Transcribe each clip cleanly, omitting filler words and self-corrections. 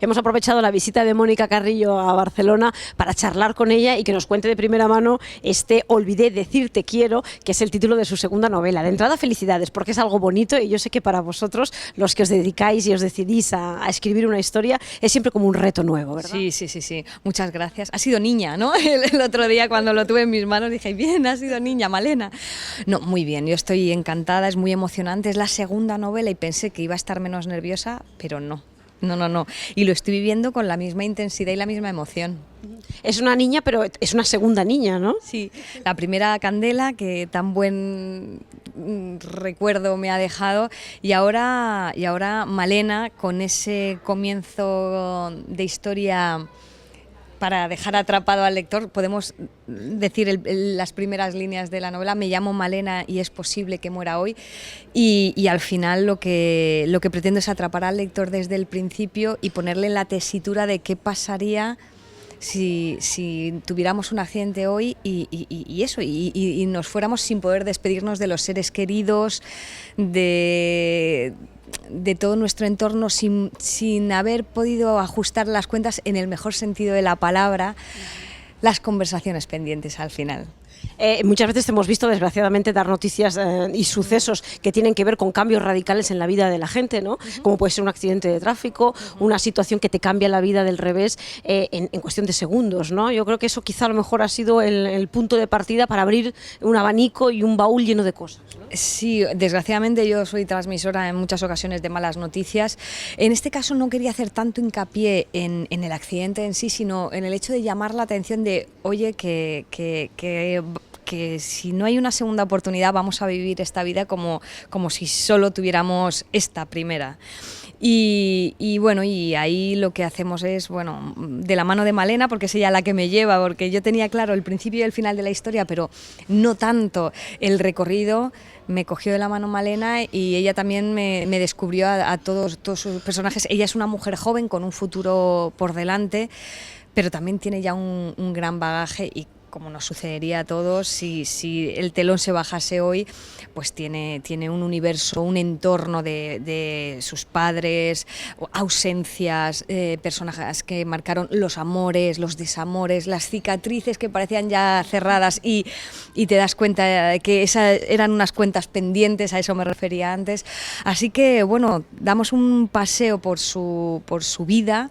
Hemos aprovechado la visita de Mónica Carrillo a Barcelona para charlar con ella y que nos cuente de primera mano Olvidé decir te quiero, que es el título de su segunda novela. De entrada, felicidades, porque es algo bonito y yo sé que para vosotros, los que os dedicáis y os decidís a escribir una historia, es siempre como un reto nuevo, ¿verdad? Sí. Muchas gracias. Ha sido niña, ¿no? El otro día cuando lo tuve en mis manos dije, bien, ha sido niña, Malena. No, muy bien, yo estoy encantada, es muy emocionante, es la segunda novela y pensé que iba a estar menos nerviosa, pero no. Y lo estoy viviendo con la misma intensidad y la misma emoción. Es una niña, pero es una segunda niña, ¿no? Sí, la primera Candela, que tan buen recuerdo me ha dejado, y ahora Malena, con ese comienzo de historia para dejar atrapado al lector. Podemos decir las primeras líneas de la novela: me llamo Malena y es posible que muera hoy, y al final lo que pretendo es atrapar al lector desde el principio y ponerle en la tesitura de qué pasaría si tuviéramos un accidente hoy y nos fuéramos sin poder despedirnos de los seres queridos, de todo nuestro entorno, sin haber podido ajustar las cuentas en el mejor sentido de la palabra, las conversaciones pendientes al final. Muchas veces te hemos visto, desgraciadamente, dar noticias y sucesos que tienen que ver con cambios radicales en la vida de la gente, ¿no? Como puede ser un accidente de tráfico, una situación que te cambia la vida del revés en cuestión de segundos, ¿no? Yo creo que eso quizá a lo mejor ha sido el punto de partida para abrir un abanico y un baúl lleno de cosas, ¿no? Sí, desgraciadamente yo soy transmisora en muchas ocasiones de malas noticias. En este caso no quería hacer tanto hincapié en el accidente en sí, sino en el hecho de llamar la atención de, oye, que si no hay una segunda oportunidad vamos a vivir esta vida como si solo tuviéramos esta primera. Y bueno, y ahí lo que hacemos es, bueno, de la mano de Malena, porque es ella la que me lleva, porque yo tenía claro el principio y el final de la historia, pero no tanto el recorrido. Me cogió de la mano Malena y ella también me descubrió a todos sus personajes. Ella es una mujer joven con un futuro por delante, pero también tiene ya un gran bagaje, y como nos sucedería a todos, si el telón se bajase hoy, pues tiene un universo, un entorno de sus padres, ausencias, personajes que marcaron los amores, los desamores, las cicatrices que parecían ya cerradas y te das cuenta de que esas eran unas cuentas pendientes, a eso me refería antes. Así que, bueno, damos un paseo por su vida,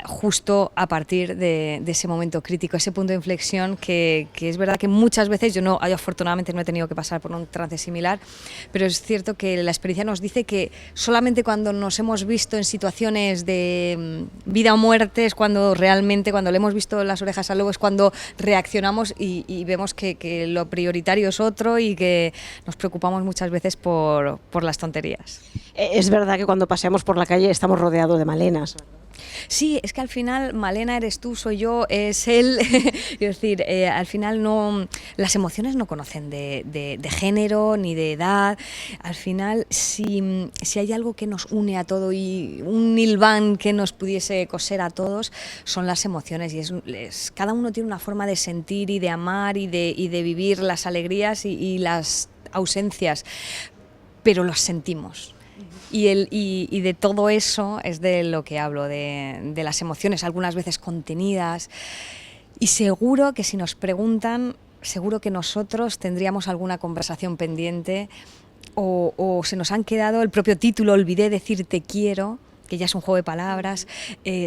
justo a partir de ese momento crítico, ese punto de inflexión que es verdad que muchas veces yo afortunadamente no he tenido que pasar por un trance similar, pero es cierto que la experiencia nos dice que solamente cuando nos hemos visto en situaciones de vida o muerte es cuando realmente, cuando le hemos visto las orejas al lobo, es cuando reaccionamos y vemos que lo prioritario es otro y que nos preocupamos muchas veces por las tonterías. Es verdad que cuando paseamos por la calle estamos rodeados de Malenas. Sí, es que al final Malena eres tú, soy yo, es él. Es decir, al final las emociones no conocen de género ni de edad. Al final, si hay algo que nos une a todo y un hilván que nos pudiese coser a todos, son las emociones, y cada uno tiene una forma de sentir y de amar y de vivir las alegrías y las ausencias, pero los sentimos. Y de todo eso es de lo que hablo, de las emociones, algunas veces contenidas. Y seguro que si nos preguntan, seguro que nosotros tendríamos alguna conversación pendiente o se nos han quedado el propio título, Olvidé decir te quiero, que ya es un juego de palabras.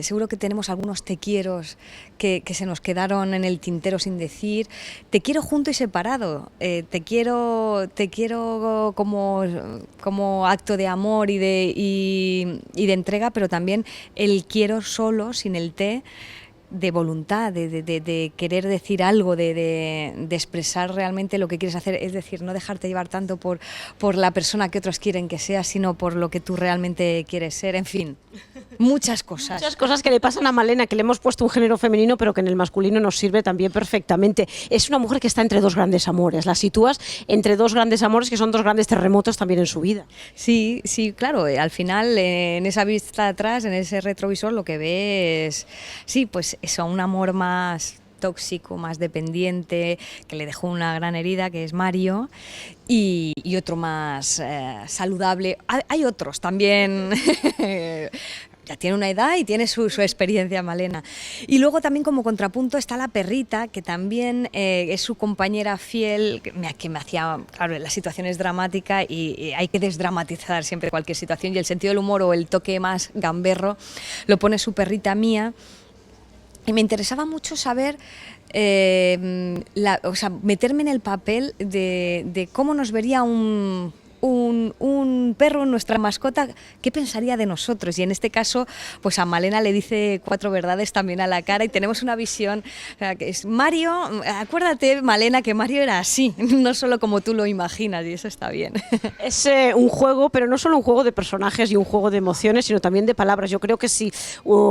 Seguro que tenemos algunos te quieros que se nos quedaron en el tintero sin decir. Te quiero junto y separado. Te quiero como acto de amor y de entrega, pero también el quiero solo, sin el te, de voluntad, de querer decir algo, de expresar realmente lo que quieres hacer, es decir, no dejarte llevar tanto por la persona que otros quieren que seas, sino por lo que tú realmente quieres ser. En fin, muchas cosas. Muchas cosas que le pasan a Malena, que le hemos puesto un género femenino, pero que en el masculino nos sirve también perfectamente. Es una mujer que está entre dos grandes amores, la sitúas entre dos grandes amores que son dos grandes terremotos también en su vida. Sí, claro, al final en esa vista atrás, en ese retrovisor, lo que ves, sí, pues eso, un amor más tóxico, más dependiente, que le dejó una gran herida, que es Mario, y otro más saludable. Hay otros también ya tiene una edad y tiene su experiencia, Malena. Y luego también como contrapunto está la perrita, que también es su compañera fiel, que me hacía, claro, la situación es dramática y hay que desdramatizar siempre cualquier situación, y el sentido del humor o el toque más gamberro lo pone su perrita Mía. Y me interesaba mucho saber, o sea, meterme en el papel de cómo nos vería un perro, nuestra mascota, ¿qué pensaría de nosotros? Y en este caso, pues a Malena le dice 4 verdades también a la cara y tenemos una visión, o sea, que es Mario, acuérdate, Malena, que Mario era así, no solo como tú lo imaginas, y eso está bien. Es un juego, pero no solo un juego de personajes y un juego de emociones, sino también de palabras. Yo creo que si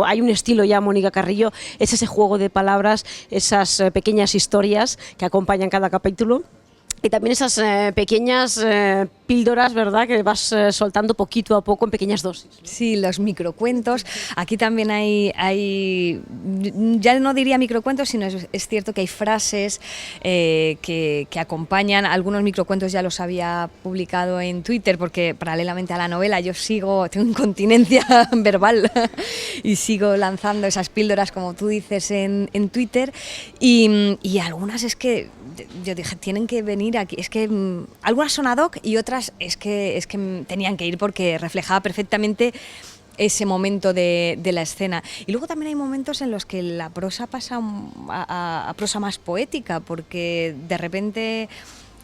hay un estilo ya, Mónica Carrillo, es ese juego de palabras, esas pequeñas historias que acompañan cada capítulo. Y también esas pequeñas píldoras, ¿verdad?, que vas soltando poquito a poco en pequeñas dosis. Sí, los microcuentos. Aquí también hay ya no diría microcuentos, sino es cierto que hay frases que acompañan. Algunos microcuentos ya los había publicado en Twitter, porque paralelamente a la novela yo tengo incontinencia verbal y sigo lanzando esas píldoras, como tú dices, en Twitter. Y algunas es que yo dije, tienen que venir aquí. Es que algunas son ad hoc y otras es que tenían que ir porque reflejaba perfectamente ese momento de la escena. Y luego también hay momentos en los que la prosa pasa a prosa más poética, porque de repente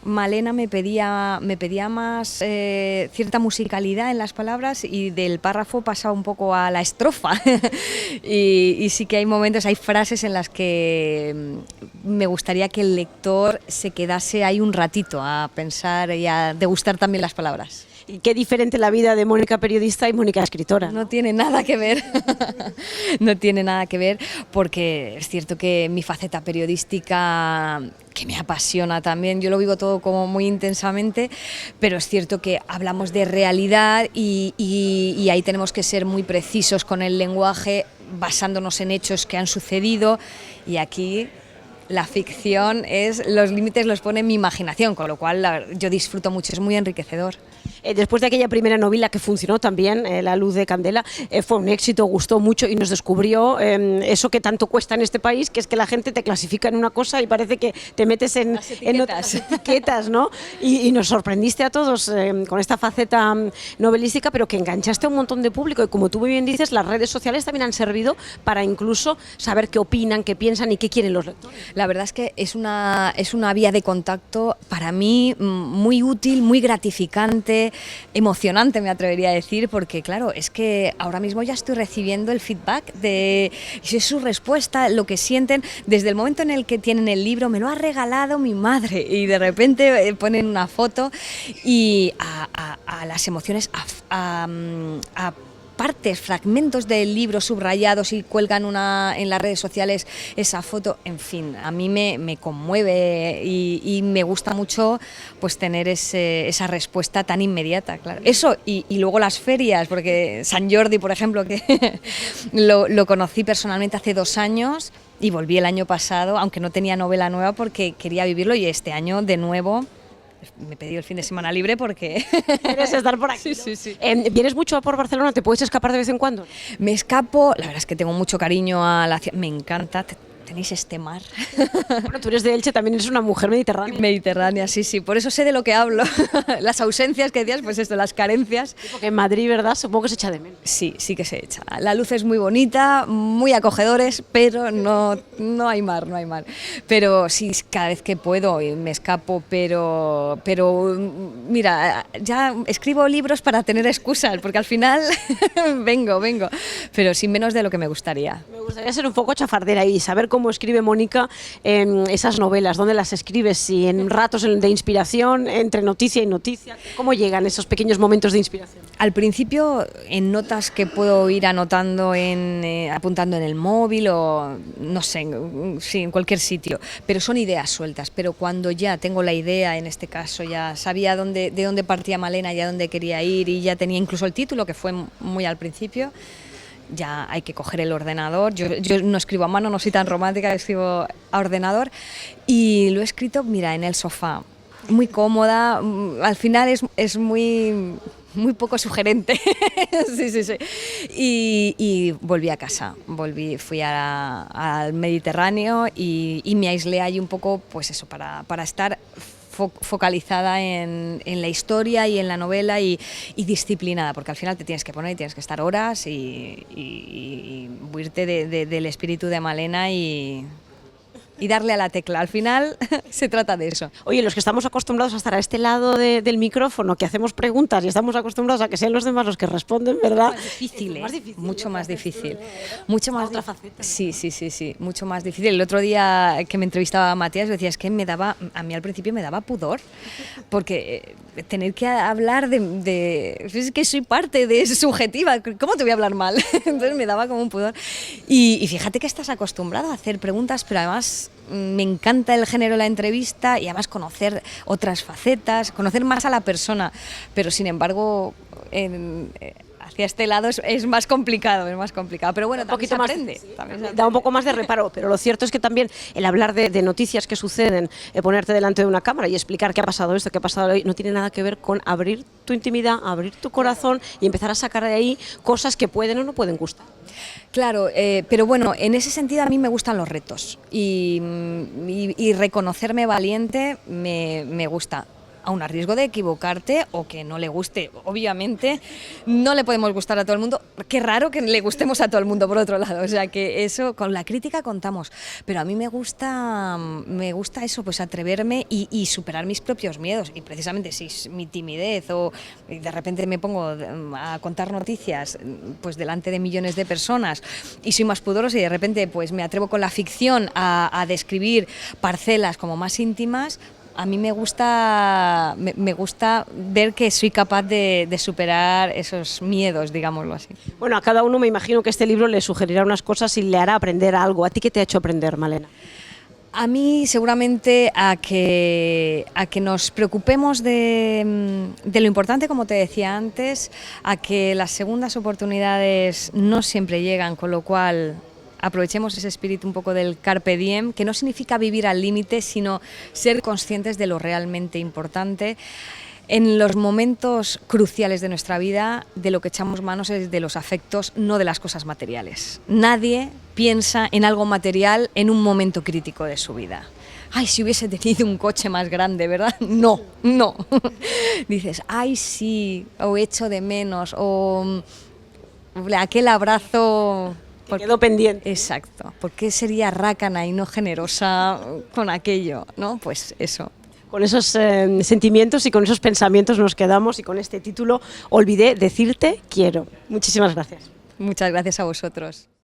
Malena me pedía más cierta musicalidad en las palabras, y del párrafo pasa un poco a la estrofa. y sí que hay momentos, hay frases en las que me gustaría que el lector se quedase ahí un ratito a pensar y a degustar también las palabras. Y qué diferente la vida de Mónica periodista y Mónica escritora. No tiene nada que ver, no tiene nada que ver, porque es cierto que mi faceta periodística, que me apasiona también, yo lo vivo todo como muy intensamente, pero es cierto que hablamos de realidad y ahí tenemos que ser muy precisos con el lenguaje, basándonos en hechos que han sucedido, y aquí la ficción los límites los pone mi imaginación, con lo cual yo disfruto mucho, es muy enriquecedor. Después de aquella primera novela que funcionó también, La luz de Candela, fue un éxito, gustó mucho y nos descubrió eso que tanto cuesta en este país, que es que la gente te clasifica en una cosa y parece que te metes en otras etiquetas, ¿no? Y nos sorprendiste a todos con esta faceta novelística, pero que enganchaste a un montón de público, y como tú muy bien dices, las redes sociales también han servido para incluso saber qué opinan, qué piensan y qué quieren los lectores. La verdad es que es una vía de contacto para mí muy útil, muy gratificante, emocionante, me atrevería a decir, porque claro, es que ahora mismo ya estoy recibiendo el feedback de su respuesta, lo que sienten desde el momento en el que tienen el libro. Me lo ha regalado mi madre, y de repente ponen una foto y a las emociones, a partes, fragmentos del libro subrayados, y cuelgan en las redes sociales esa foto. En fin, a mí me conmueve y me gusta mucho pues tener esa respuesta tan inmediata, claro. Eso y luego las ferias, porque Sant Jordi, por ejemplo, que lo conocí personalmente hace 2 años y volví el año pasado, aunque no tenía novela nueva, porque quería vivirlo, y este año de nuevo me he pedido el fin de semana libre porque quieres estar por aquí, sí, ¿no? sí. ¿Vienes mucho por Barcelona? ¿Te puedes escapar de vez en cuando? Me escapo, la verdad es que tengo mucho cariño a la ciudad, me encanta. Tenéis este mar. Bueno, tú eres de Elche, también eres una mujer mediterránea. Mediterránea, sí, por eso sé de lo que hablo. Las ausencias que decías, pues esto, las carencias. Porque en Madrid, ¿verdad?, supongo que se echa de menos. Sí que se echa. La luz es muy bonita, muy acogedores, pero no hay mar. Pero sí, cada vez que puedo me escapo, pero mira, ya escribo libros para tener excusas, porque al final vengo, pero sin menos de lo que me gustaría. Me gustaría ser un poco chafardera y saber cómo escribe Mónica esas novelas, dónde las escribes, si en ratos de inspiración, entre noticia y noticia, ¿cómo llegan esos pequeños momentos de inspiración? Al principio, en notas que puedo ir anotando, apuntando en el móvil o no sé, en cualquier sitio, pero son ideas sueltas. Pero cuando ya tengo la idea, en este caso ya sabía de dónde partía Malena y a dónde quería ir, y ya tenía incluso el título, que fue muy al principio, ya hay que coger el ordenador. Yo no escribo a mano, no soy tan romántica, escribo a ordenador, y lo he escrito, mira, en el sofá, muy cómoda. Al final es muy muy poco sugerente. Sí, sí, sí. Y volví a casa, fui al Mediterráneo y me aislé ahí un poco, pues eso, para estar focalizada en la historia y en la novela y disciplinada, porque al final te tienes que poner y tienes que estar horas y huirte del espíritu de Malena y darle a la tecla. Al final se trata de eso. Oye, los que estamos acostumbrados a estar a este lado del micrófono, que hacemos preguntas y estamos acostumbrados a que sean los demás los que responden, ¿verdad? Más difícil, ¿eh? Más difícil, mucho más difícil. Mucho más otra faceta. Sí, sí, sí, sí, mucho más difícil. El otro día que me entrevistaba a Matías decía, es que a mí al principio me daba pudor, porque tener que hablar es que soy parte de subjetiva, ¿cómo te voy a hablar mal? Entonces me daba como un pudor. Y fíjate que estás acostumbrado a hacer preguntas, pero además me encanta el género de la entrevista y además conocer otras facetas, conocer más a la persona, pero sin embargo hacia este lado es más complicado, pero bueno, también se aprende. Da un poco más de reparo, pero lo cierto es que también el hablar de noticias que suceden, ponerte delante de una cámara y explicar qué ha pasado esto, qué ha pasado hoy, no tiene nada que ver con abrir tu intimidad, abrir tu corazón y empezar a sacar de ahí cosas que pueden o no pueden gustar. Claro, pero bueno, en ese sentido a mí me gustan los retos y reconocerme valiente me gusta. Aún a riesgo de equivocarte o que no le guste. Obviamente no le podemos gustar a todo el mundo. Qué raro que le gustemos a todo el mundo, por otro lado. O sea, que eso, con la crítica contamos. Pero a mí me gusta eso, pues atreverme y superar mis propios miedos. Y precisamente si es mi timidez o de repente me pongo a contar noticias pues delante de millones de personas y soy más pudorosa y de repente pues me atrevo con la ficción a describir parcelas como más íntimas, a mí me gusta ver que soy capaz de superar esos miedos, digámoslo así. Bueno, a cada uno me imagino que este libro le sugerirá unas cosas y le hará aprender algo. ¿A ti qué te ha hecho aprender, Malena? A mí seguramente a que nos preocupemos de lo importante, como te decía antes, a que las segundas oportunidades no siempre llegan, con lo cual aprovechemos ese espíritu un poco del carpe diem, que no significa vivir al límite, sino ser conscientes de lo realmente importante. En los momentos cruciales de nuestra vida, de lo que echamos manos es de los afectos, no de las cosas materiales. Nadie piensa en algo material en un momento crítico de su vida. Ay, si hubiese tenido un coche más grande, ¿verdad? No, no. Dices, ay, sí, o echo de menos, o aquel abrazo... Quedó pendiente. Exacto. ¿Por qué sería rácana y no generosa con aquello? ¿No? Pues eso. Con esos sentimientos y con esos pensamientos nos quedamos y con este título, Olvidé decirte quiero. Muchísimas gracias. Muchas gracias a vosotros.